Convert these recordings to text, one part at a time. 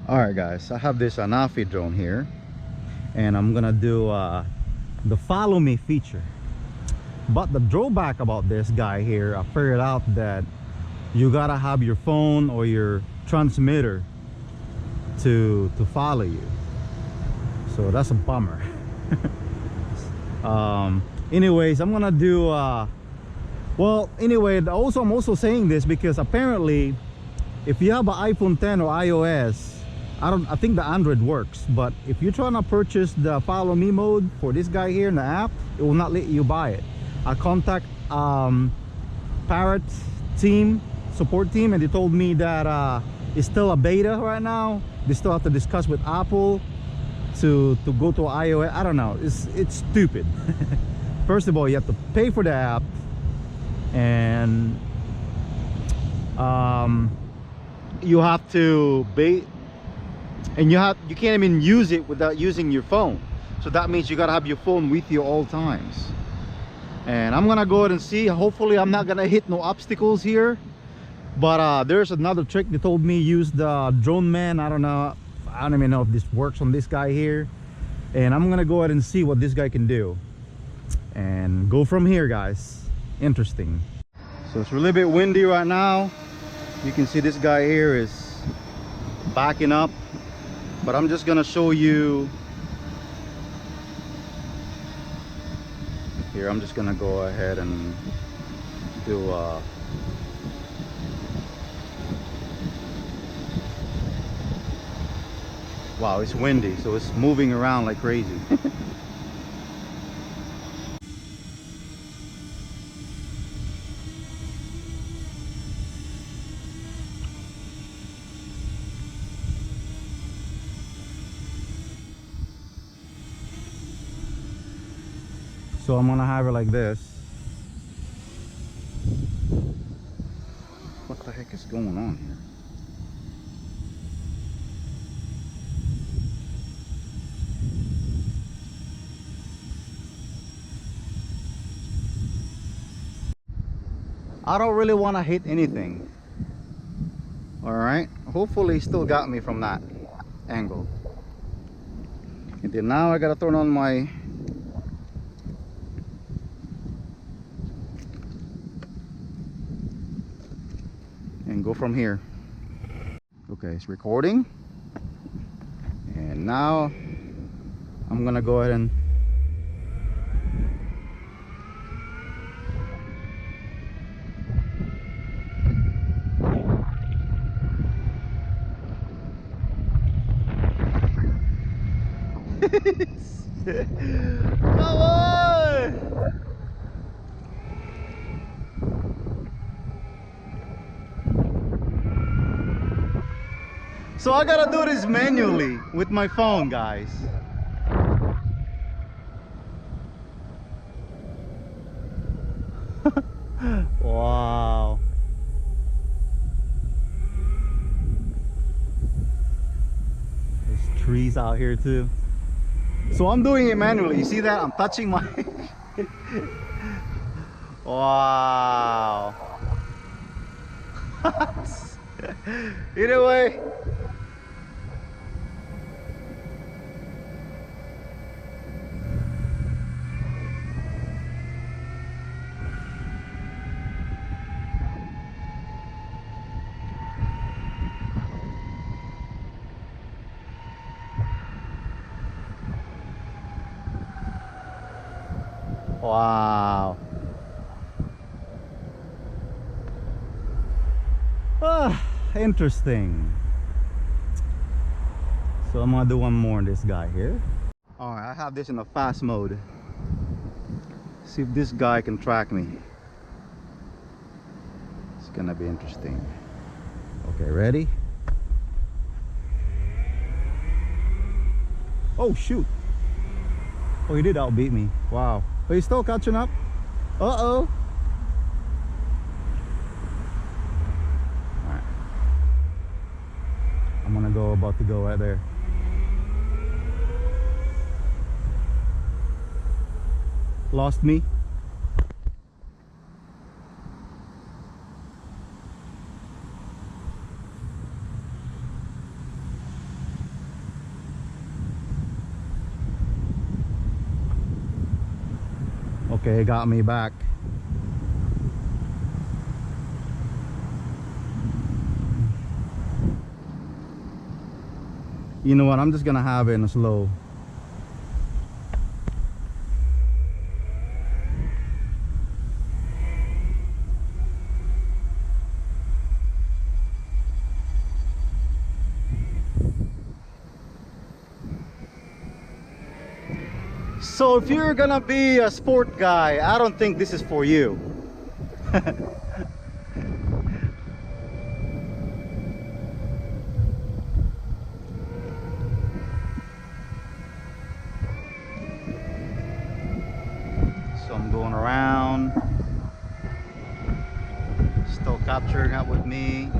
All right, guys, I have this Anafi drone here, and I'm gonna do the follow me feature. But the drawback about this guy here, I figured out that you gotta have your phone or your transmitter to follow you, so that's a bummer. Anyways, I'm gonna do well, anyway, I'm also saying this because apparently if you have an iPhone 10 or iOS, I think the Android works, but if you're trying to purchase the follow me mode for this guy here in the app, it will not let you buy it. I contact Parrot team support team, and they told me that it's still a beta right now. They still have to discuss with Apple to go to iOS. I don't know, it's stupid. First of all, you have to pay for the app, and you have to and you can't even use it without using your phone. So that means you gotta have your phone with you all times. And I'm gonna go ahead and see. Hopefully I'm not gonna hit no obstacles here, but there's another trick. They told me use the drone man. I don't even know if this works on this guy here, and I'm gonna go ahead and see what this guy can do and go from here, guys. Interesting. So it's a little bit windy right now. You can see this guy here is backing up, but I'm just gonna show you here. I'm just gonna go ahead and do wow, it's windy, so it's moving around like crazy. So I'm gonna have it like this. What the heck is going on here? I don't really want to hit anything. All right, hopefully he still got me from that angle. And then now I gotta turn on my and go from here. Okay, it's recording, and now I'm gonna go ahead and come on! So I gotta do this manually with my phone, guys. Wow. There's trees out here too. So I'm doing it manually. You see that? I'm touching my wow. Either way, wow. Interesting. So I'm gonna do one more on this guy here. All right, I have this in a fast mode. See if this guy can track me. It's gonna be interesting. Okay, ready? Oh shoot. Oh, he did outbeat me. Wow. But he's still catching up. Uh-oh. Alright. I'm about to go right there. Lost me. Okay, it got me back. You know what? I'm just gonna have it in a slow. So if you're gonna be a sport guy, I don't think this is for you. So I'm going around, still capturing up with me.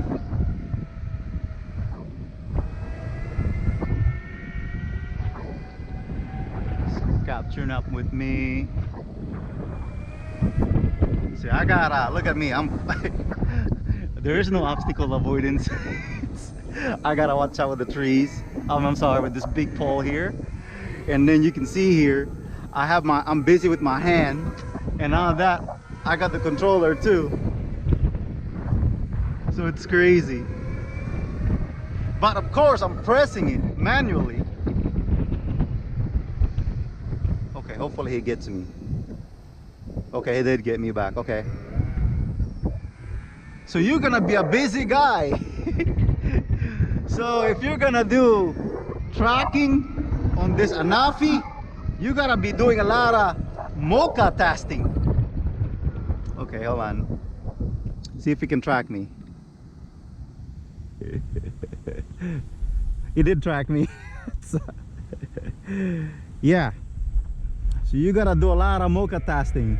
Still capturing up with me. See, I gotta look at me. I'm there is no obstacle avoidance. I gotta watch out with the trees. I'm sorry, with this big pole here. And then you can see here, I'm busy with my hand, and on that I got the controller too. So it's crazy. But of course I'm pressing it manually. Okay, hopefully he gets me. Okay, he did get me back. Okay. So you're gonna be a busy guy. So if you're gonna do tracking on this Anafi, you gotta be doing a lot of mocha testing. Okay, hold on. See if he can track me. He did track me. Yeah. So you gotta do a lot of mocha testing.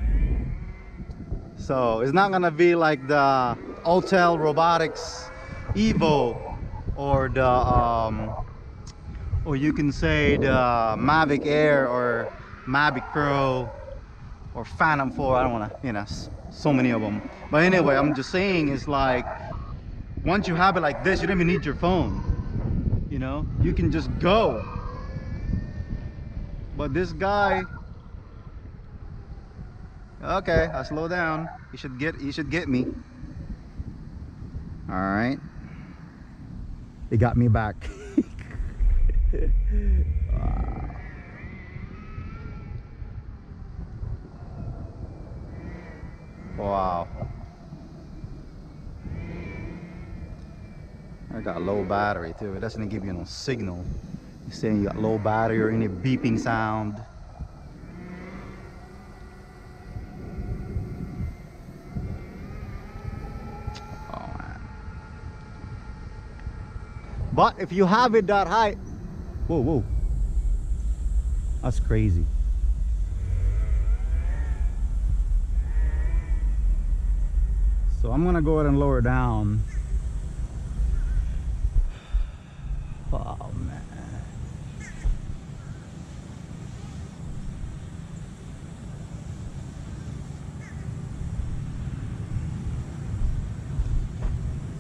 So it's not gonna be like the Autel Robotics Evo or the or you can say the Mavic Air or Mavic Pro or Phantom 4. I don't want to, you know, so many of them. But anyway, I'm just saying, it's like once you have it like this, you don't even need your phone. You know, you can just go. But this guy, okay, I slow down. You should get me. All right, he got me back. Wow. I got low battery too. It doesn't give you no signal. It's saying you got low battery or any beeping sound. Oh man. But if you have it that high, whoa, that's crazy. So I'm gonna go ahead and lower down. Oh man.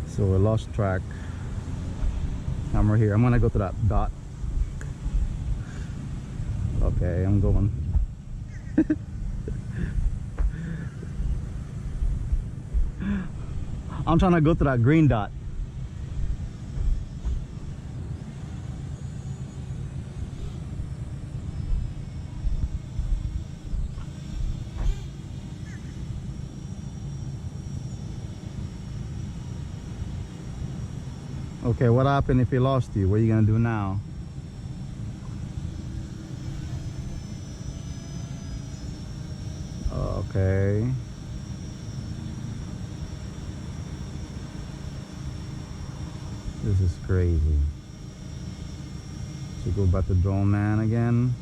So we lost track. I'm right here. I'm gonna go to that dot. Okay, I'm going. I'm trying to go to that green dot. Okay, what happened if he lost you? What are you gonna do now? Okay. This is crazy. So go back to Drone Man again.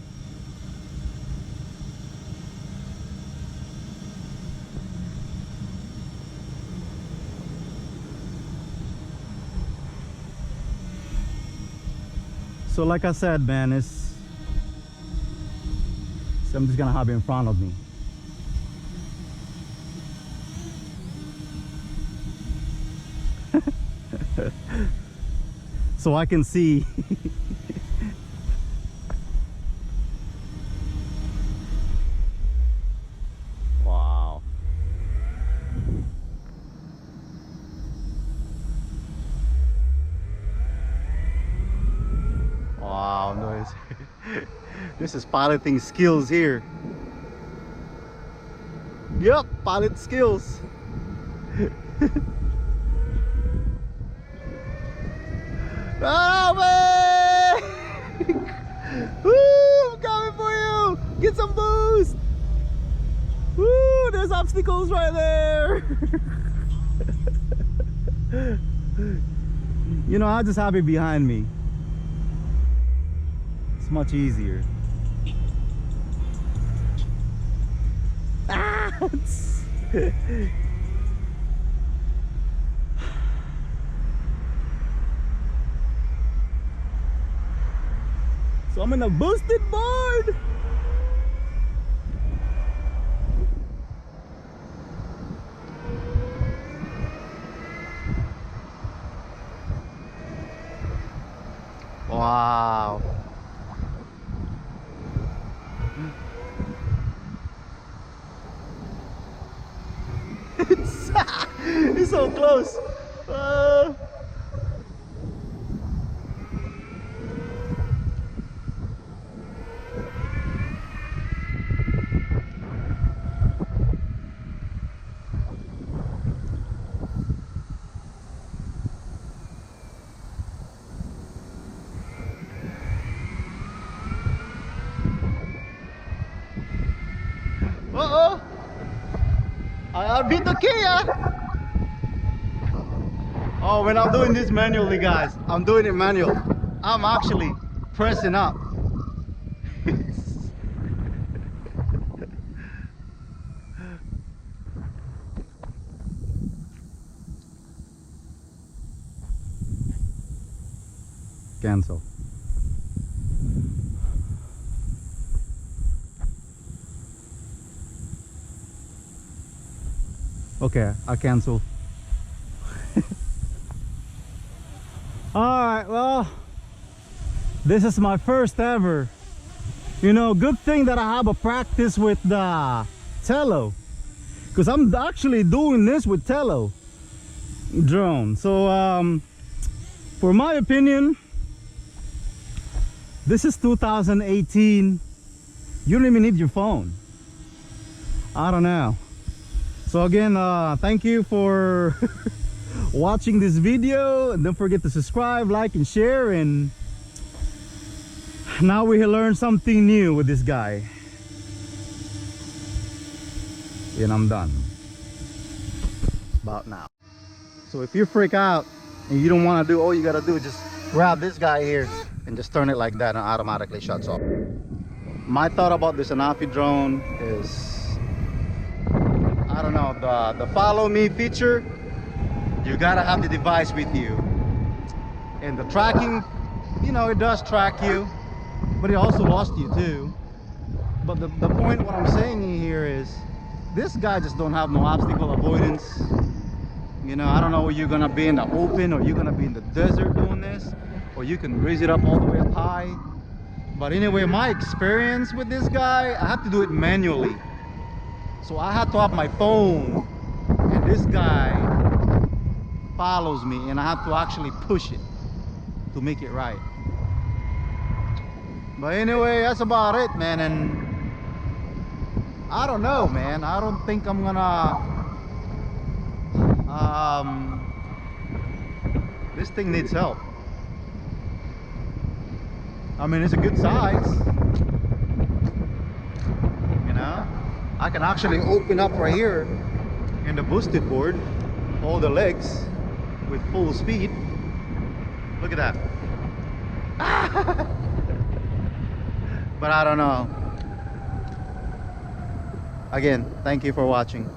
So like I said, man, I'm just gonna have it in front of me. So I can see. boys. This is piloting skills here. Yep, pilot skills. Oh man! Woo! I'm coming for you! Get some boost! Woo! There's obstacles right there! You know, I'll just have it behind me. It's much easier. Ah! So I'm in a boosted board. Wow. It's so close. Uh-oh. I beat the Kia. Oh, when I'm doing this manually, guys, I'm doing it manual. I'm actually pressing up. Cancel. Okay, I cancel. Alright, well, this is my first ever. You know, good thing that I have a practice with the Tello, because I'm actually doing this with Tello drone. So for my opinion, this is 2018. You don't even need your phone. I don't know. So again, thank you for watching this video, and don't forget to subscribe, like, and share. And now we learned something new with this guy, and I'm done about now. So if you freak out and you don't want to do, all you got to do is just grab this guy here and just turn it like that, and automatically shuts off. My thought about this Anafi drone is, I don't know, the follow me feature, you gotta have the device with you. And the tracking, you know, it does track you, but it also lost you too. But the point, what I'm saying here is, this guy just don't have no obstacle avoidance. You know, I don't know, you're gonna be in the open, or you're gonna be in the desert doing this, or you can raise it up all the way up high. But anyway, my experience with this guy, I have to do it manually. So I had to have my phone, and this guy follows me, and I have to actually push it to make it right. But anyway, that's about it, man. And I don't know, man, I don't think I'm gonna this thing needs help. I mean, it's a good size, you know. I can actually open up right here in the boosted board, all the legs with full speed. Look at that. But I don't know. Again, thank you for watching.